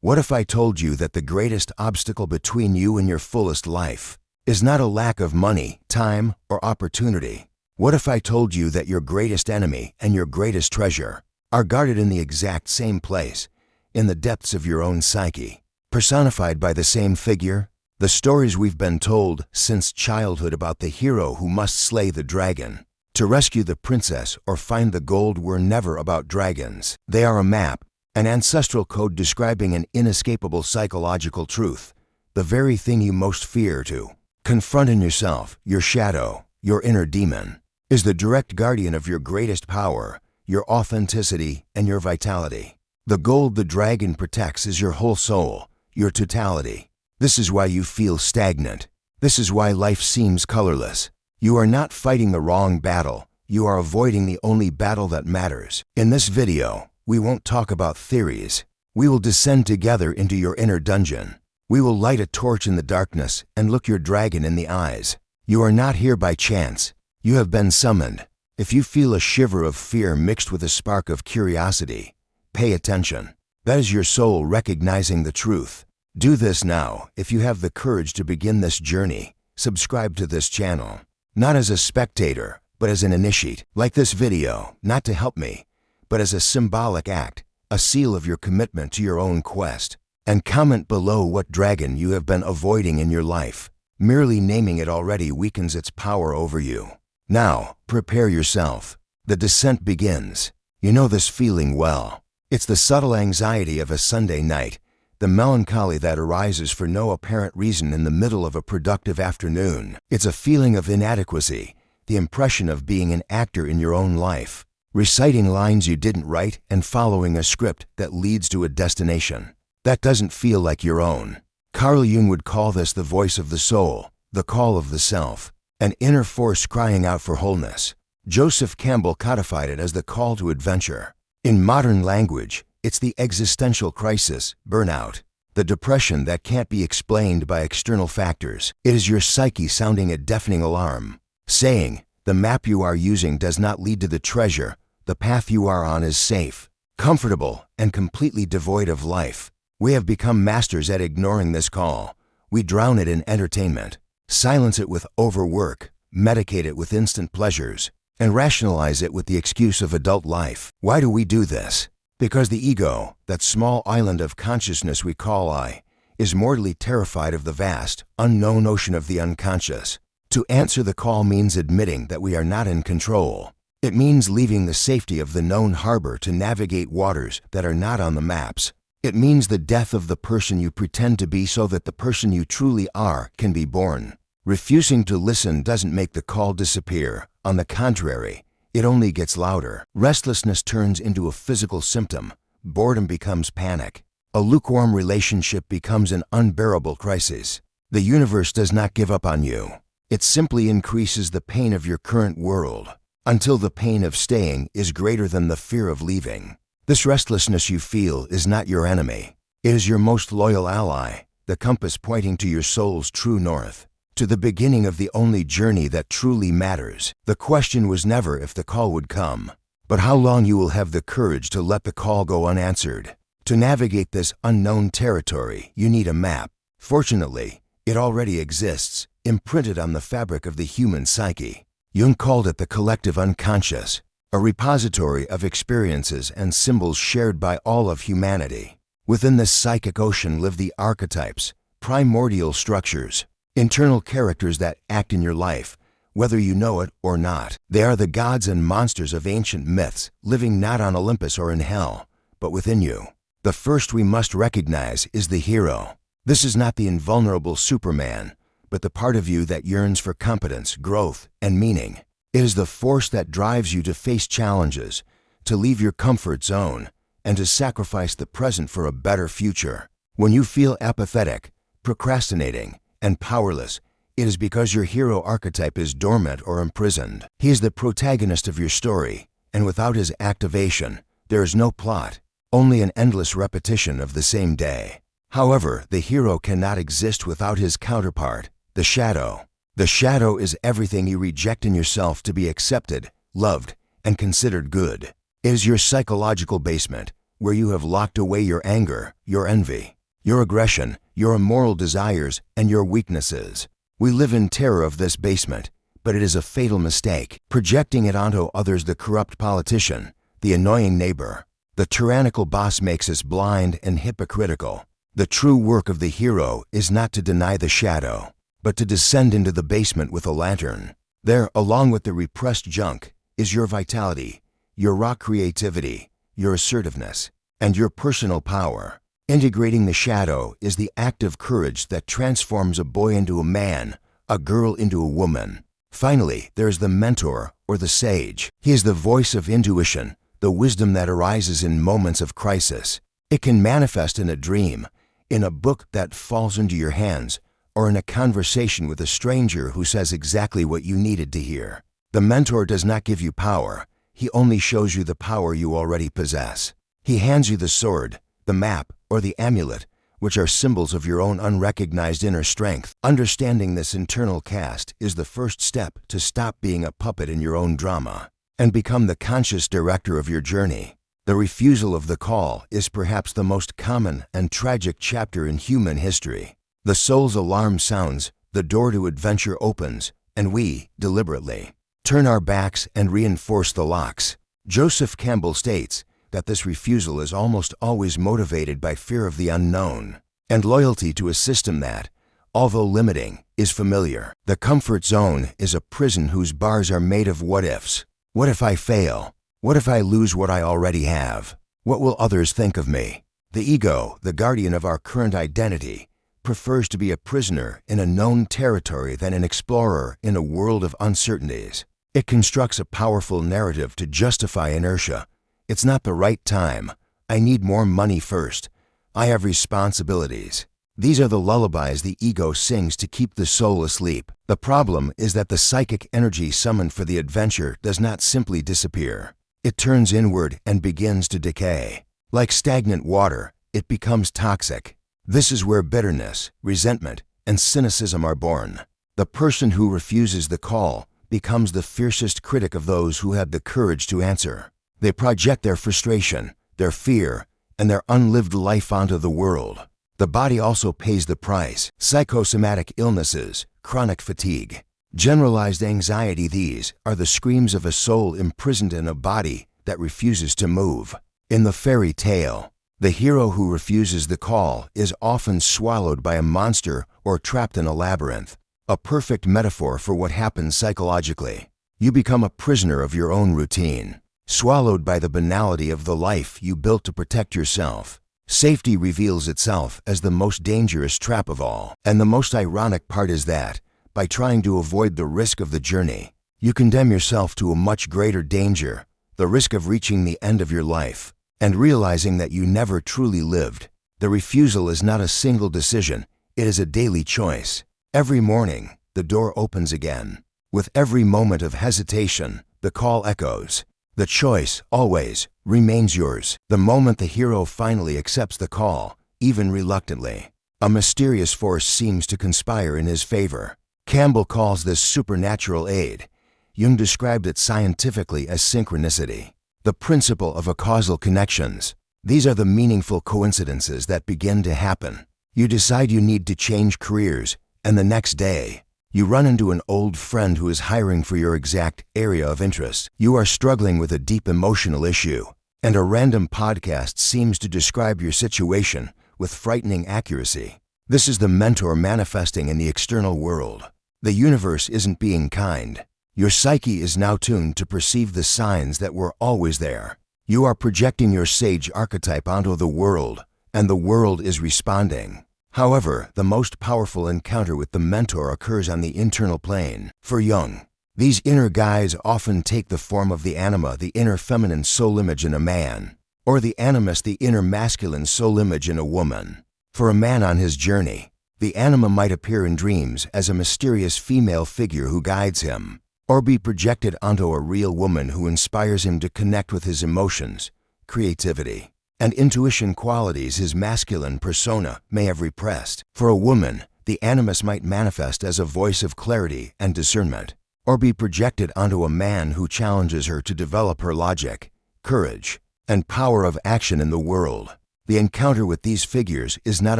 What if I told you that the greatest obstacle between you and your fullest life is not a lack of money, time, or opportunity? What if I told you that your greatest enemy and your greatest treasure are guarded in the exact same place, in the depths of your own psyche, personified by the same figure? The stories we've been told since childhood about the hero who must slay the dragon to rescue the princess or find the gold were never about dragons. They are a map, an ancestral code describing an inescapable psychological truth, the very thing you most fear to confront in yourself. Your shadow, your inner demon, is the direct guardian of your greatest power, your authenticity, and your vitality. The gold the dragon protects is your whole soul, your totality. This is why you feel stagnant. This is why life seems colorless. You are not fighting the wrong battle. You are avoiding the only battle that matters. In this video, we won't talk about theories. We will descend together into your inner dungeon. We will light a torch in the darkness and look your dragon in the eyes. You are not here by chance. You have been summoned. If you feel a shiver of fear mixed with a spark of curiosity, pay attention. That is your soul recognizing the truth. Do this now if you have the courage to begin this journey. Subscribe to this channel, not as a spectator, but as an initiate. Like this video, not to help me, but as a symbolic act, a seal of your commitment to your own quest. And comment below what dragon you have been avoiding in your life. Merely naming it already weakens its power over you. Now, prepare yourself. The descent begins. You know this feeling well. It's the subtle anxiety of a Sunday night, the melancholy that arises for no apparent reason in the middle of a productive afternoon. It's a feeling of inadequacy, the impression of being an actor in your own life, reciting lines you didn't write and following a script that leads to a destination that doesn't feel like your own. Carl Jung would call this the voice of the soul, the call of the self, an inner force crying out for wholeness. Joseph Campbell codified it as the call to adventure. In modern language, it's the existential crisis, burnout, the depression that can't be explained by external factors. It is your psyche sounding a deafening alarm, saying, the map you are using does not lead to the treasure, the path you are on is safe, comfortable, and completely devoid of life. We have become masters at ignoring this call. We drown it in entertainment, silence it with overwork, medicate it with instant pleasures, and rationalize it with the excuse of adult life. Why do we do this? Because the ego, that small island of consciousness we call I, is mortally terrified of the vast, unknown ocean of the unconscious. To answer the call means admitting that we are not in control. It means leaving the safety of the known harbor to navigate waters that are not on the maps. It means the death of the person you pretend to be so that the person you truly are can be born. Refusing to listen doesn't make the call disappear. On the contrary, it only gets louder. Restlessness turns into a physical symptom. Boredom becomes panic. A lukewarm relationship becomes an unbearable crisis. The universe does not give up on you. It simply increases the pain of your current world until the pain of staying is greater than the fear of leaving. This restlessness you feel is not your enemy. It is your most loyal ally, the compass pointing to your soul's true north, to the beginning of the only journey that truly matters. The question was never if the call would come, but how long you will have the courage to let the call go unanswered. To navigate this unknown territory, you need a map. Fortunately, it already exists, imprinted on the fabric of the human psyche. Jung called it the collective unconscious, a repository of experiences and symbols shared by all of humanity. Within this psychic ocean live the archetypes, primordial structures, internal characters that act in your life, whether you know it or not. They are the gods and monsters of ancient myths, living not on Olympus or in hell, but within you. The first we must recognize is the hero. This is not the invulnerable Superman, but the part of you that yearns for competence, growth, and meaning. It is the force that drives you to face challenges, to leave your comfort zone, and to sacrifice the present for a better future. When you feel apathetic, procrastinating, and powerless, it is because your hero archetype is dormant or imprisoned. He is the protagonist of your story, and without his activation, there is no plot, only an endless repetition of the same day. However, the hero cannot exist without his counterpart, the shadow. The shadow is everything you reject in yourself to be accepted, loved, and considered good. It is your psychological basement, where you have locked away your anger, your envy, your aggression, your immoral desires, and your weaknesses. We live in terror of this basement, but it is a fatal mistake, projecting it onto others. The corrupt politician, the annoying neighbor, the tyrannical boss makes us blind and hypocritical. The true work of the hero is not to deny the shadow, but to descend into the basement with a lantern. There, along with the repressed junk, is your vitality, your raw creativity, your assertiveness, and your personal power. Integrating the shadow is the act of courage that transforms a boy into a man, a girl into a woman. Finally, there is the mentor or the sage. He is the voice of intuition, the wisdom that arises in moments of crisis. It can manifest in a dream, in a book that falls into your hands, or in a conversation with a stranger who says exactly what you needed to hear. The mentor does not give you power. He only shows you the power you already possess. He hands you the sword, the map, or the amulet, which are symbols of your own unrecognized inner strength. Understanding this internal cast is the first step to stop being a puppet in your own drama and become the conscious director of your journey. The refusal of the call is perhaps the most common and tragic chapter in human history. The soul's alarm sounds, the door to adventure opens, and we, deliberately, turn our backs and reinforce the locks. Joseph Campbell states that this refusal is almost always motivated by fear of the unknown and loyalty to a system that, although limiting, is familiar. The comfort zone is a prison whose bars are made of what-ifs. What if I fail? What if I lose what I already have? What will others think of me? The ego, the guardian of our current identity, prefers to be a prisoner in a known territory than an explorer in a world of uncertainties. It constructs a powerful narrative to justify inertia. It's not the right time. I need more money first. I have responsibilities. These are the lullabies the ego sings to keep the soul asleep. The problem is that the psychic energy summoned for the adventure does not simply disappear. It turns inward and begins to decay. Like stagnant water, it becomes toxic. This is where bitterness, resentment, and cynicism are born. The person who refuses the call becomes the fiercest critic of those who have the courage to answer. They project their frustration, their fear, and their unlived life onto the world. The body also pays the price. Psychosomatic illnesses, chronic fatigue, generalized anxiety. These are the screams of a soul imprisoned in a body that refuses to move. In the fairy tale, the hero who refuses the call is often swallowed by a monster or trapped in a labyrinth. A perfect metaphor for what happens psychologically. You become a prisoner of your own routine, swallowed by the banality of the life you built to protect yourself. Safety reveals itself as the most dangerous trap of all. And the most ironic part is that, by trying to avoid the risk of the journey, you condemn yourself to a much greater danger, the risk of reaching the end of your life, and realizing that you never truly lived. The refusal is not a single decision, it is a daily choice. Every morning, the door opens again. With every moment of hesitation, the call echoes. The choice, always, remains yours. The moment the hero finally accepts the call, even reluctantly, a mysterious force seems to conspire in his favor. Campbell calls this supernatural aid. Jung described it scientifically as synchronicity, the principle of a causal connections. These are the meaningful coincidences that begin to happen. You decide you need to change careers, and the next day, you run into an old friend who is hiring for your exact area of interest. You are struggling with a deep emotional issue, and a random podcast seems to describe your situation with frightening accuracy. This is the mentor manifesting in the external world. The universe isn't being kind. Your psyche is now tuned to perceive the signs that were always there. You are projecting your sage archetype onto the world, and the world is responding. However, the most powerful encounter with the mentor occurs on the internal plane. For Jung, these inner guides often take the form of the anima, the inner feminine soul image in a man, or the animus, the inner masculine soul image in a woman. For a man on his journey, the anima might appear in dreams as a mysterious female figure who guides him, or be projected onto a real woman who inspires him to connect with his emotions, creativity, and intuition, qualities his masculine persona may have repressed. For a woman, the animus might manifest as a voice of clarity and discernment, or be projected onto a man who challenges her to develop her logic, courage, and power of action in the world. The encounter with these figures is not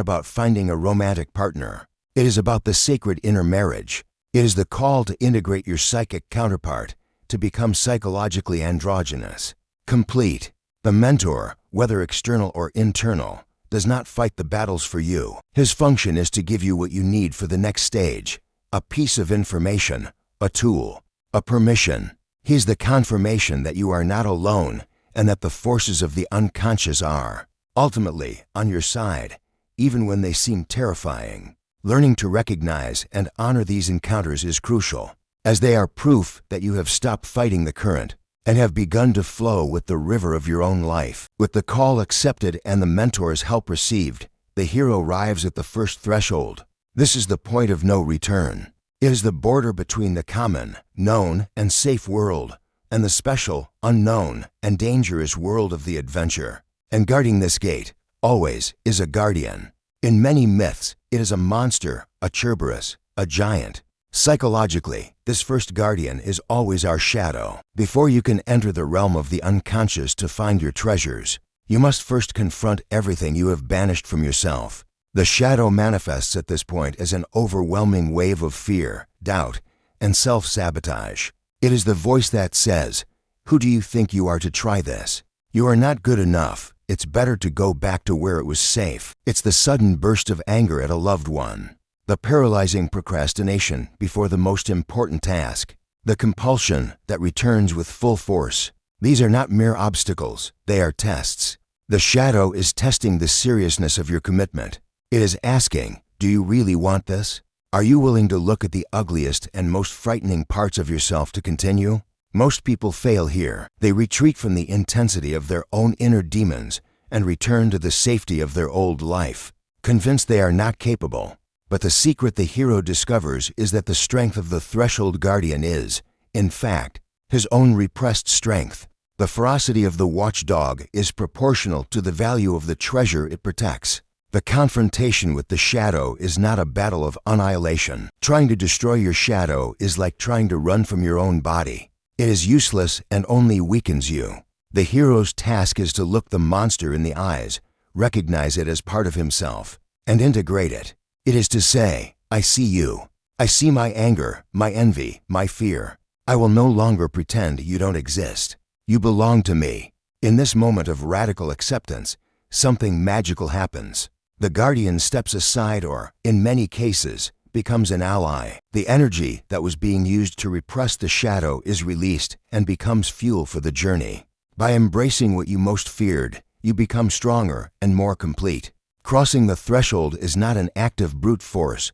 about finding a romantic partner. It is about the sacred inner marriage. It is the call to integrate your psychic counterpart, to become psychologically androgynous, complete. The mentor, whether external or internal, does not fight the battles for you. His function is to give you what you need for the next stage, a piece of information, a tool, a permission. He's the confirmation that you are not alone and that the forces of the unconscious are, ultimately, on your side, even when they seem terrifying. Learning to recognize and honor these encounters is crucial, as they are proof that you have stopped fighting the current and have begun to flow with the river of your own life. With the call accepted and the mentor's help received, the hero arrives at the first threshold. This is the point of no return. It is the border between the common, known, and safe world, and the special, unknown, and dangerous world of the adventure. And guarding this gate, always, is a guardian. In many myths, it is a monster, a Cerberus, a giant. Psychologically, this first guardian is always our shadow. Before you can enter the realm of the unconscious to find your treasures, you must first confront everything you have banished from yourself. The shadow manifests at this point as an overwhelming wave of fear, doubt, and self-sabotage. It is the voice that says, "Who do you think you are to try this? You are not good enough. It's better to go back to where it was safe." It's the sudden burst of anger at a loved one, the paralyzing procrastination before the most important task, the compulsion that returns with full force. These are not mere obstacles, they are tests. The shadow is testing the seriousness of your commitment. It is asking, do you really want this? Are you willing to look at the ugliest and most frightening parts of yourself to continue? Most people fail here. They retreat from the intensity of their own inner demons and return to the safety of their old life, convinced they are not capable. But the secret the hero discovers is that the strength of the threshold guardian is, in fact, his own repressed strength. The ferocity of the watchdog is proportional to the value of the treasure it protects. The confrontation with the shadow is not a battle of annihilation. Trying to destroy your shadow is like trying to run from your own body. It is useless and only weakens you. The hero's task is to look the monster in the eyes, recognize it as part of himself, and integrate it. It is to say, I see you. I see my anger, my envy, my fear. I will no longer pretend you don't exist. You belong to me. In this moment of radical acceptance, something magical happens. The guardian steps aside or, in many cases, becomes an ally. The energy that was being used to repress the shadow is released and becomes fuel for the journey. By embracing what you most feared, you become stronger and more complete. Crossing the threshold is not an act of brute force,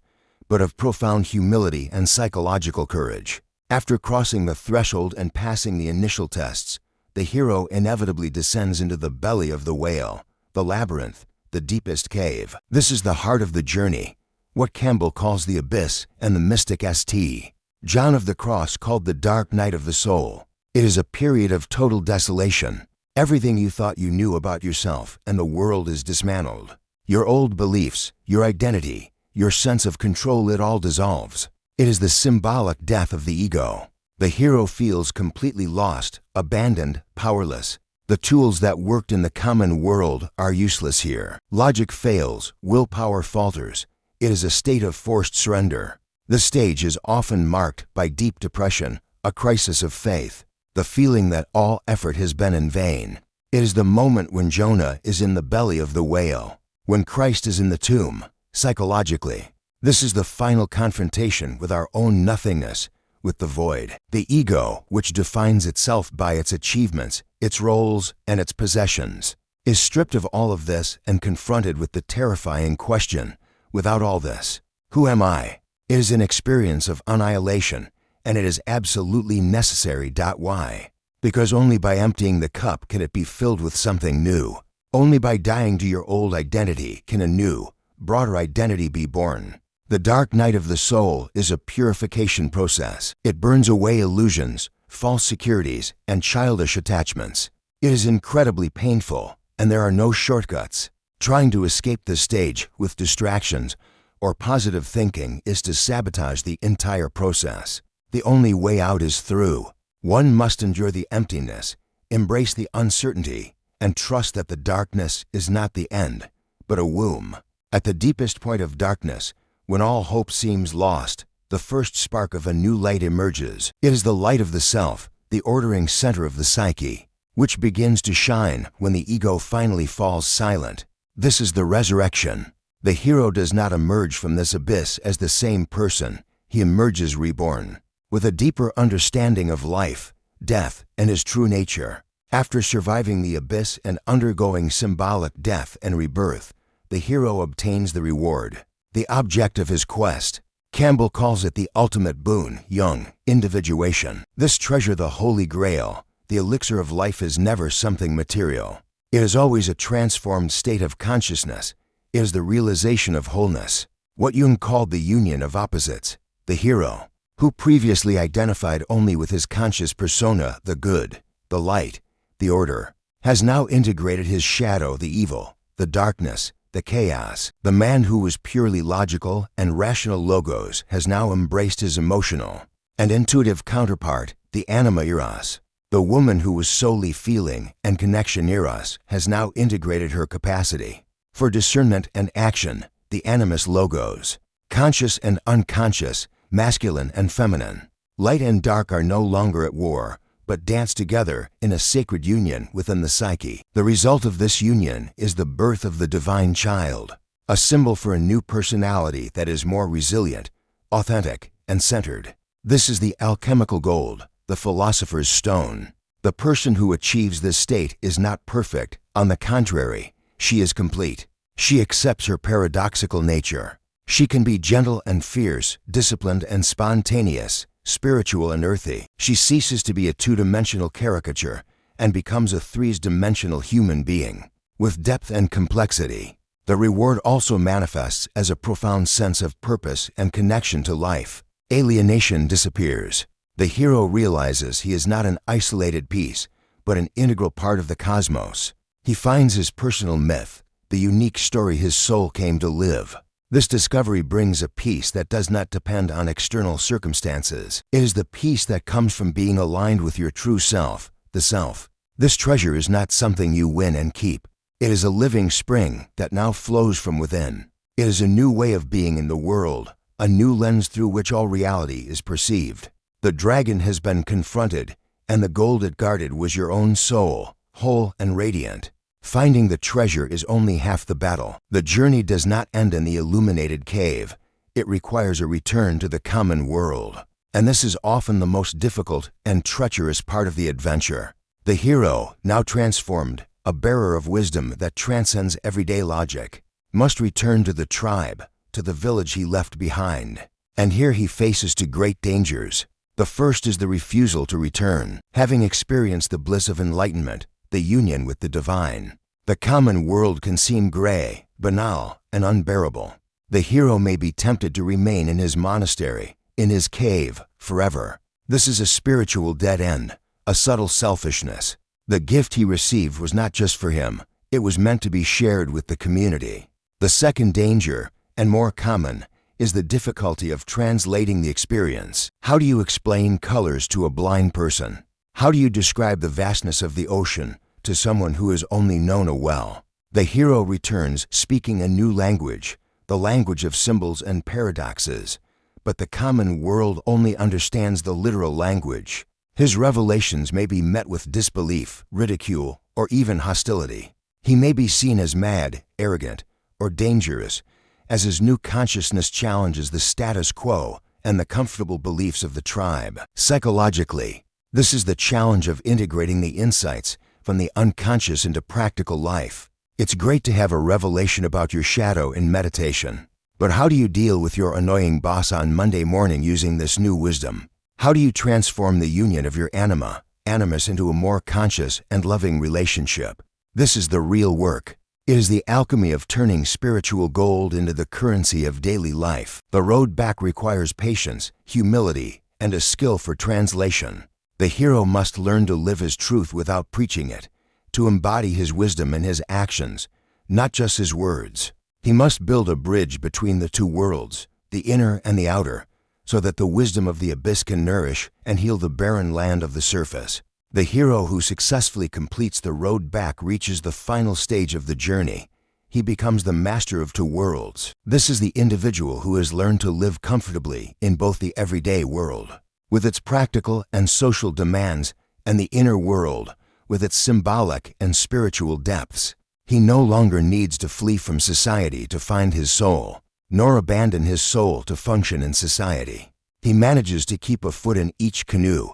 but of profound humility and psychological courage. After crossing the threshold and passing the initial tests, the hero inevitably descends into the belly of the whale, the labyrinth, the deepest cave. This is the heart of the journey, what Campbell calls the abyss and the mystic St. John of the Cross called the dark night of the soul. It is a period of total desolation. Everything you thought you knew about yourself and the world is dismantled. Your old beliefs, your identity, your sense of control, it all dissolves. It is the symbolic death of the ego. The hero feels completely lost, abandoned, powerless. The tools that worked in the common world are useless here. Logic fails, willpower falters. It is a state of forced surrender. The stage is often marked by deep depression, a crisis of faith, the feeling that all effort has been in vain. It is the moment when Jonah is in the belly of the whale, when Christ is in the tomb. Psychologically, this is the final confrontation with our own nothingness, with the void. The ego, which defines itself by its achievements, its roles, and its possessions, is stripped of all of this and confronted with the terrifying question, without all this, who am I? It is an experience of annihilation, and it is absolutely necessary. Why? Because only by emptying the cup can it be filled with something new. Only by dying to your old identity can a new, broader identity be born. The dark night of the soul is a purification process. It burns away illusions, false securities, and childish attachments. It is incredibly painful, and there are no shortcuts. Trying to escape the stage with distractions or positive thinking is to sabotage the entire process. The only way out is through. One must endure the emptiness, embrace the uncertainty, and trust that the darkness is not the end, but a womb. At the deepest point of darkness, when all hope seems lost, the first spark of a new light emerges. It is the light of the self, the ordering center of the psyche, which begins to shine when the ego finally falls silent. This is the resurrection. The hero does not emerge from this abyss as the same person. He emerges reborn, with a deeper understanding of life, death, and his true nature. After surviving the abyss and undergoing symbolic death and rebirth, the hero obtains the reward, the object of his quest. Campbell calls it the ultimate boon, Jung, individuation. This treasure, the Holy Grail, the elixir of life, is never something material. It is always a transformed state of consciousness. It is the realization of wholeness, what Jung called the union of opposites. The hero, who previously identified only with his conscious persona, the good, the light, the order, has now integrated his shadow, the evil, the darkness, the chaos. The man who was purely logical and rational logos has now embraced his emotional and intuitive counterpart, the anima eros. The woman who was solely feeling and connection eros has now integrated her capacity for discernment and action, the animus logos. Conscious and unconscious, masculine and feminine, light and dark are no longer at war, but dance together in a sacred union within the psyche. The result of this union is the birth of the divine child, a symbol for a new personality that is more resilient, authentic, and centered. This is the alchemical gold, the philosopher's stone. The person who achieves this state is not perfect. On the contrary, she is complete. She accepts her paradoxical nature. She can be gentle and fierce, disciplined and spontaneous, spiritual and earthy. She ceases to be a two-dimensional caricature and becomes a three-dimensional human being, with depth and complexity. The reward also manifests as a profound sense of purpose and connection to life. Alienation disappears. The hero realizes he is not an isolated piece, but an integral part of the cosmos. He finds his personal myth, the unique story his soul came to live. This discovery brings a peace that does not depend on external circumstances. It is the peace that comes from being aligned with your true self, the self. This treasure is not something you win and keep. It is a living spring that now flows from within. It is a new way of being in the world, a new lens through which all reality is perceived. The dragon has been confronted, and the gold it guarded was your own soul, whole and radiant. Finding the treasure is only half the battle. The journey does not end in the illuminated cave. It requires a return to the common world. And this is often the most difficult and treacherous part of the adventure. The hero, now transformed, a bearer of wisdom that transcends everyday logic, must return to the tribe, to the village he left behind. And here he faces two great dangers. The first is the refusal to return, having experienced the bliss of enlightenment, the union with the divine. The common world can seem gray, banal, and unbearable. The hero may be tempted to remain in his monastery, in his cave, forever. This is a spiritual dead end, a subtle selfishness. The gift he received was not just for him, it was meant to be shared with the community. The second danger, and more common, is the difficulty of translating the experience. How do you explain colors to a blind person? How do you describe the vastness of the ocean to someone who has only known a well? The hero returns speaking a new language, the language of symbols and paradoxes, but the common world only understands the literal language. His revelations may be met with disbelief, ridicule, or even hostility. He may be seen as mad, arrogant, or dangerous, as his new consciousness challenges the status quo and the comfortable beliefs of the tribe. Psychologically, this is the challenge of integrating the insights from the unconscious into practical life. It's great to have a revelation about your shadow in meditation. But how do you deal with your annoying boss on Monday morning using this new wisdom? How do you transform the union of your animus into a more conscious and loving relationship? This is the real work. It is the alchemy of turning spiritual gold into the currency of daily life. The road back requires patience, humility, and a skill for translation. The hero must learn to live his truth without preaching it, to embody his wisdom in his actions, not just his words. He must build a bridge between the two worlds, the inner and the outer, so that the wisdom of the abyss can nourish and heal the barren land of the surface. The hero who successfully completes the road back reaches the final stage of the journey. He becomes the master of two worlds. This is the individual who has learned to live comfortably in both the everyday world, with its practical and social demands, and the inner world, with its symbolic and spiritual depths. He no longer needs to flee from society to find his soul, nor abandon his soul to function in society. He manages to keep a foot in each canoe,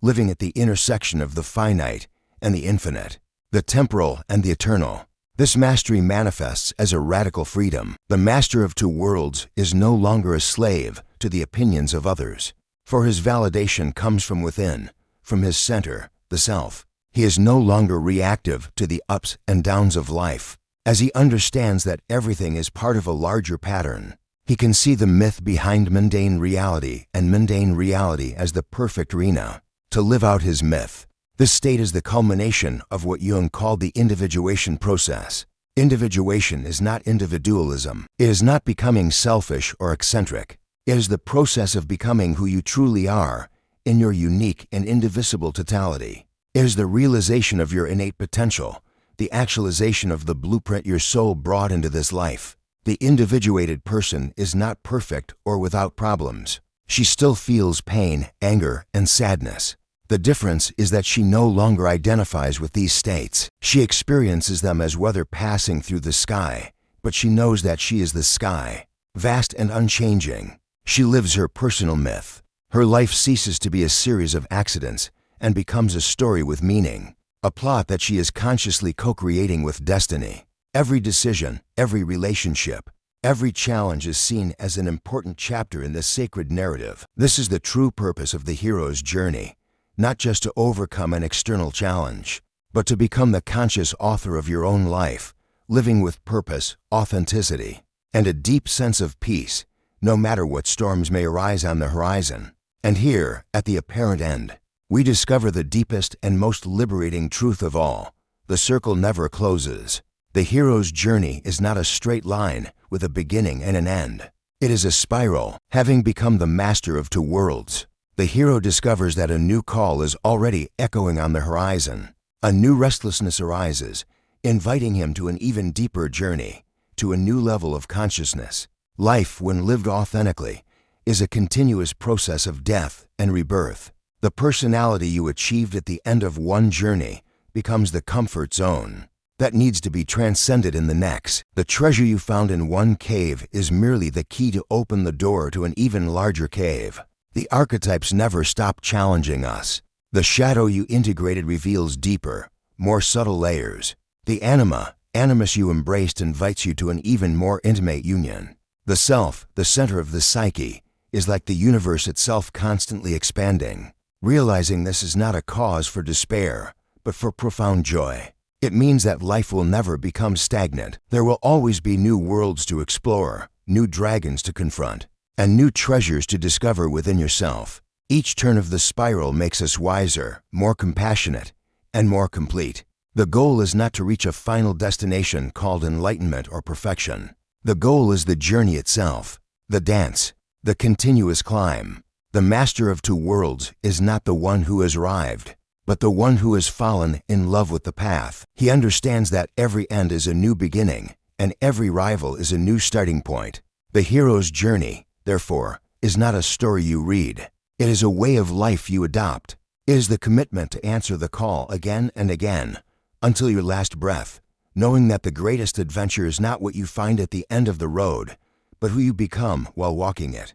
living at the intersection of the finite and the infinite, the temporal and the eternal. This mastery manifests as a radical freedom. The master of two worlds is no longer a slave to the opinions of others, for his validation comes from within, from his center, the self. He is no longer reactive to the ups and downs of life, as he understands that everything is part of a larger pattern. He can see the myth behind mundane reality and mundane reality as the perfect arena to live out his myth. This state is the culmination of what Jung called the individuation process. Individuation is not individualism. It is not becoming selfish or eccentric. It is the process of becoming who you truly are in your unique and indivisible totality. It is the realization of your innate potential, the actualization of the blueprint your soul brought into this life. The individuated person is not perfect or without problems. She still feels pain, anger, and sadness. The difference is that she no longer identifies with these states. She experiences them as weather passing through the sky, but she knows that she is the sky, vast and unchanging. She lives her personal myth. Her life ceases to be a series of accidents and becomes a story with meaning, a plot that she is consciously co-creating with destiny. Every decision, every relationship, every challenge is seen as an important chapter in this sacred narrative. This is the true purpose of the hero's journey. Not just to overcome an external challenge, but to become the conscious author of your own life, living with purpose, authenticity, and a deep sense of peace, no matter what storms may arise on the horizon. And here, at the apparent end, we discover the deepest and most liberating truth of all. The circle never closes. The hero's journey is not a straight line with a beginning and an end. It is a spiral. Having become the master of two worlds, the hero discovers that a new call is already echoing on the horizon. A new restlessness arises, inviting him to an even deeper journey, to a new level of consciousness. Life, when lived authentically, is a continuous process of death and rebirth. The personality you achieved at the end of one journey becomes the comfort zone that needs to be transcended in the next. The treasure you found in one cave is merely the key to open the door to an even larger cave. The archetypes never stop challenging us. The shadow you integrated reveals deeper, more subtle layers. The animus you embraced invites you to an even more intimate union. The self, the center of the psyche, is like the universe itself constantly expanding. Realizing this is not a cause for despair, but for profound joy. It means that life will never become stagnant. There will always be new worlds to explore, new dragons to confront, and new treasures to discover within yourself. Each turn of the spiral makes us wiser, more compassionate, and more complete. The goal is not to reach a final destination called enlightenment or perfection. The goal is the journey itself, the dance, the continuous climb. The master of two worlds is not the one who has arrived, but the one who has fallen in love with the path. He understands that every end is a new beginning, and every rival is a new starting point. The hero's journey, therefore, is not a story you read. It is a way of life you adopt. It is the commitment to answer the call again and again, until your last breath, knowing that the greatest adventure is not what you find at the end of the road, but who you become while walking it.